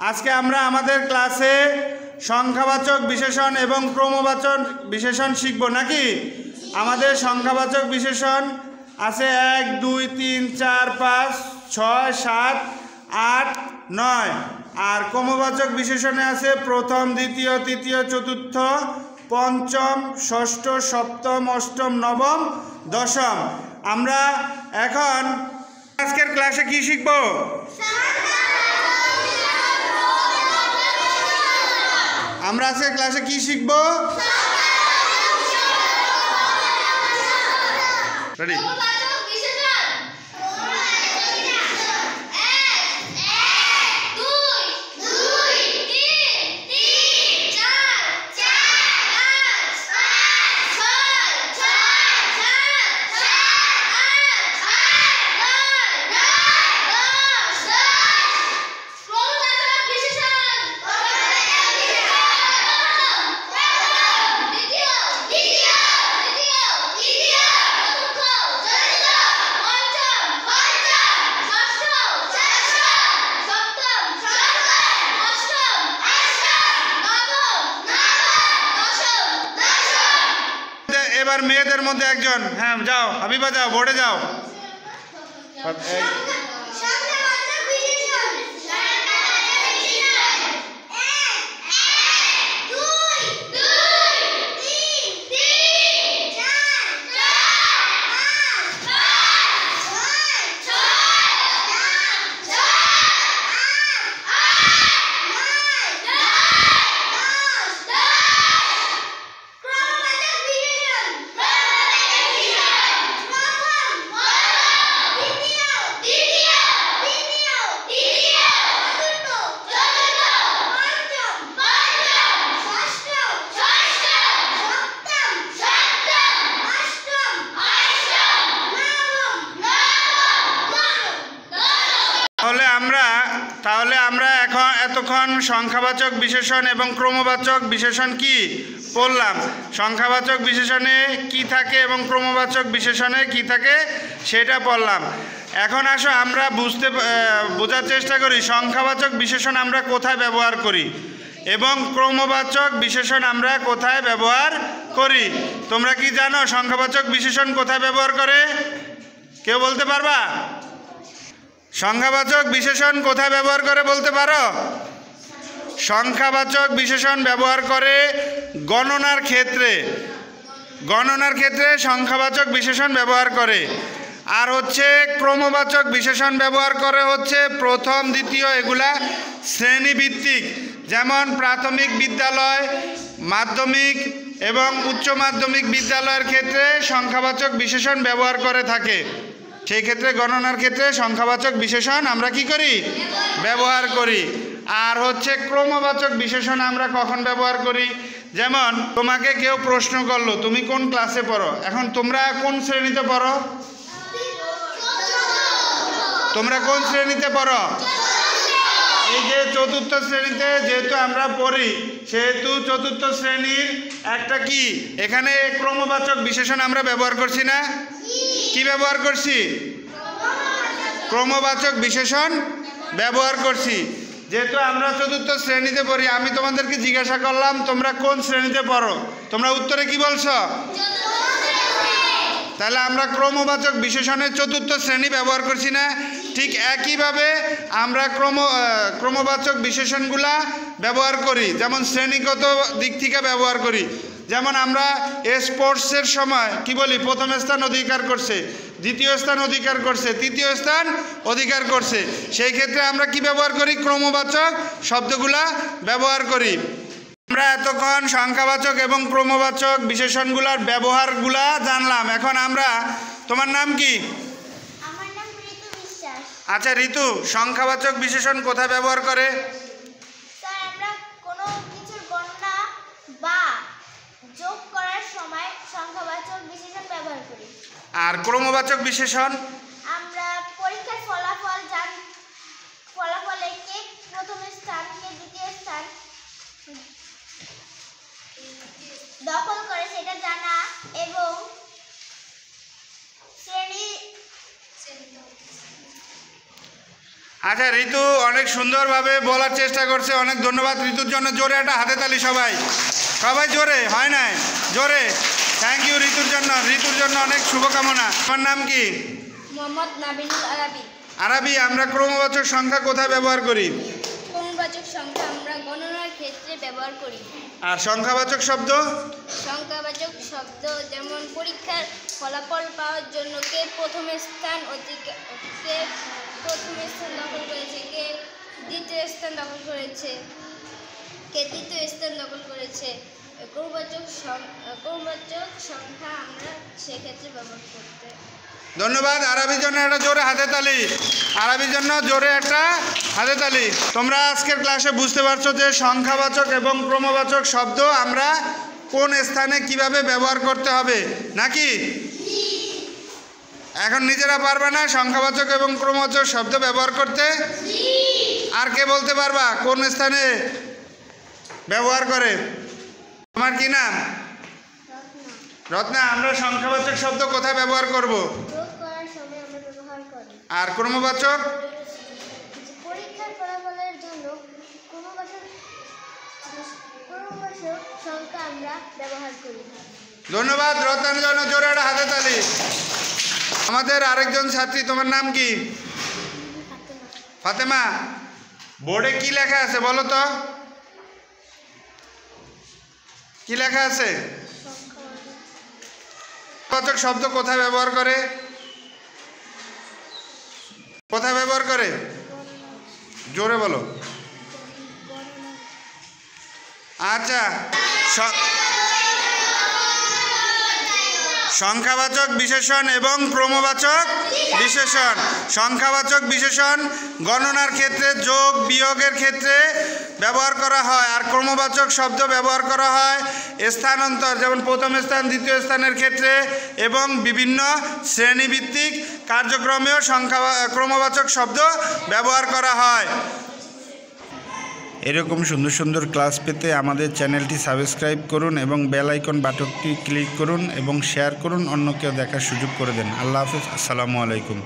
আজকে আমরা আমাদের ক্লাসে সংখ্যাবাচক বিশেষণ এবং ক্রমবাচক বিশেষণ শিখব নাকি? আমাদের সংখ্যাবাচক বিশেষণ আছে 1 2 3 4 5 6 7 8 9 আর ক্রমবাচক বিশেষণে আছে প্রথম দ্বিতীয় তৃতীয় চতুর্থ পঞ্চম ষষ্ঠ সপ্তম অষ্টম নবম দশম। আমরা এখন আজকের ক্লাসে কি শিখব? আমরা আজকের ক্লাসে কি শিখব? রেডি? এবার মেয়েদের মধ্যে একজন, হ্যাঁ যাও হাবিবা, যাও বোর্ডে যাও। তাহলে আমরা এখন এতক্ষণ সংখ্যাবাচক বিশেষণ এবং ক্রমবাচক বিশেষণ কি পড়লাম। সংখ্যাবাচক বিশেষণে কি থাকে এবং ক্রমবাচক বিশেষণে কি থাকে সেটা পড়লাম। এখন আসো আমরা বোঝার চেষ্টা করি সংখ্যাবাচক বিশেষণ আমরা কোথায় ব্যবহার করি এবং ক্রমবাচক বিশেষণ আমরা কোথায় ব্যবহার করি। তোমরা কি জানো সংখ্যাবাচক বিশেষণ কোথায় ব্যবহার করে? কেউ বলতে পারবা? সংখ্যাবাচক বিশেষণ কোথায় ব্যবহার করে বলতে পারো? সংখ্যাবাচক বিশেষণ ব্যবহার করে গণনার ক্ষেত্রে। গণনার ক্ষেত্রে সংখ্যাবাচক বিশেষণ ব্যবহার করে। আর হচ্ছে ক্রমবাচক বিশেষণ ব্যবহার করে হচ্ছে প্রথম দ্বিতীয়, এগুলা শ্রেণীভিত্তিক, যেমন প্রাথমিক বিদ্যালয়, মাধ্যমিক এবং উচ্চ মাধ্যমিক বিদ্যালয়ের ক্ষেত্রে সংখ্যাবাচক বিশেষণ ব্যবহার করে থাকে। সেই ক্ষেত্রে গণনার ক্ষেত্রে সংখ্যাবাচক বিশেষণ আমরা কি করি? ব্যবহার করি। আর হচ্ছে ক্রমবাচক বিশেষণ আমরা কখন ব্যবহার করি? যেমন তোমাকে কেউ প্রশ্ন করলো তুমি কোন ক্লাসে পড়ো, এখন তোমরা কোন শ্রেণীতে পড়ো? তোমরা কোন শ্রেণীতে পড়ো? এই যে চতুর্থ শ্রেণীতে যেহেতু আমরা পড়ি, সেহেতু চতুর্থ শ্রেণীর একটা কি এখানে ক্রমবাচক বিশেষণ আমরা ব্যবহার করছি না? কি ব্যবহার করছি? ক্রমবাচক বিশেষণ ব্যবহার করছি। যেহেতু আমরা চতুর্থ শ্রেণীতে পড়ি, আমি তোমাদেরকে জিজ্ঞাসা করলাম তোমরা কোন শ্রেণীতে পড়ো, তোমরা উত্তরে কি বলছো? তাহলে আমরা ক্রমবাচক বিশেষণের চতুর্থ শ্রেণী ব্যবহার করছি না? ঠিক একইভাবে আমরা ক্রমবাচক বিশেষণগুলা ব্যবহার করি, যেমন শ্রেণীগত দিক থেকে ব্যবহার করি। যেমন আমরা স্পোর্টসের সময় কি বলি? প্রথম স্থান অধিকার করছে, দ্বিতীয় স্থান অধিকার করছে, তৃতীয় স্থান অধিকার করছে। সেই ক্ষেত্রে আমরা কি ব্যবহার করি? ক্রমবাচক শব্দগুলা ব্যবহার করি। আমরা এতক্ষণ সংখ্যাবাচক এবং ক্রমবাচক বিশেষণগুলোর ব্যবহারগুলা জানলাম। এখন আমরা, তোমার নাম কি? আমার নাম ঋতু বিশ্বাস। আচ্ছা ঋতু, সংখ্যাবাচক বিশেষণ কোথায় ব্যবহার করে? স্যার, আমরা কোনো কিছুর গণনা বা যোগ করার সময় সংখ্যাবাচক বিশেষণ ব্যবহার করি। আর ক্রমবাচক বিশেষণ? আমরা পরীক্ষার ফলাফল একে প্রথম স্থানকে দ্বিতীয় স্থান দখল করে সেটা জানা এবং শ্রেণী আচ্ছা, ঋতু অনেক সুন্দরভাবে বলার চেষ্টা করছে, অনেক ধন্যবাদ ঋতুর জন্য। জোরে একটা হাতে তালি সবাই, সবাই জোরে, হয় নাই জোরে। থ্যাংক ইউ ঋতুর জন্য অনেক শুভকামনা। আমার নাম কি? মোহাম্মদ নাবিনুল আরাবি। আরবি, আমরা ক্রমবাচক সংখ্যা কোথায় ব্যবহার করি? ক্রমবাচক সংখ্যা আমরা গণনার ক্ষেত্রে ব্যবহার করি। আর সংখ্যাবাচক শব্দ? সংখ্যাবাচক শব্দ যেমন পরীক্ষার ফলাফল পাওয়ার জন্য কে প্রথম স্থান দখল করেছে, কে দ্বিতীয় স্থান দখল করেছে, কে তৃতীয় স্থান দখল করেছে, ক্রমবাচক সংখ্যা আমরা সেক্ষেত্রে ব্যবহার করতে। ধন্যবাদ আরবির জন্য একটা জোরে হাতে তালি, আরবির জন্য জোরে একটা হাতে তালি। তোমরা আজকের ক্লাসে বুঝতে পারছো যে সংখ্যাবাচক এবং ক্রমবাচক শব্দ আমরা কোন স্থানে কিভাবে ব্যবহার করতে হবে, নাকি? এখন নিজেরা পারবে না সংখ্যাবাচক এবং ক্রমবাচক শব্দ ব্যবহার করতে? আর কে বলতে পারবা কোন স্থানে ব্যবহার করে? তোমার কি নাম? রত্না। আমরা সংখ্যাবাচক শব্দ কোথায় ব্যবহার করব? যোগ করার সময় আমরা ব্যবহার করি। আর ক্রমবাচক? পরীক্ষার ফলাফলের জন্য ক্রমবাচক সংখ্যা আমরা ব্যবহার করি। ধন্যবাদ রত্নার জন্য জোরে একটা হাতে তালি। আমাদের আরেকজন ছাত্রী, তোমার নাম কি? ফাতেমা। বোর্ডে কি লেখা আছে বলো তো, কি লেখা আছে? সংখ্যাবাচক শব্দ কোথায় ব্যবহার করে? কোথায় ব্যবহার করে? জোরে বলো। আচ্ছা, সংখ্যাবাচক বিশেষণ এবং ক্রমবাচক বিশেষণ। সংখ্যাবাচক বিশেষণ গণনার ক্ষেত্রে, যোগ বিয়োগের ক্ষেত্রে ব্যবহার করা হয়। আর ক্রমবাচক শব্দ ব্যবহার করা হয় স্থানান্তর, যেমন প্রথম স্থান দ্বিতীয় স্থানের ক্ষেত্রে, এবং বিভিন্ন শ্রেণীভিত্তিক কার্যক্রমেও ক্রমবাচক শব্দ ব্যবহার করা হয়। এরকম সুন্দর সুন্দর ক্লাস পেতে আমাদের চ্যানেলটি সাবস্ক্রাইব করুন এবং বেল আইকন বাটনটি ক্লিক করুন এবং শেয়ার করুন, অন্যকেও দেখার সুযোগ করে দেন। আল্লাহ হাফেজ, আসসালামু আলাইকুম।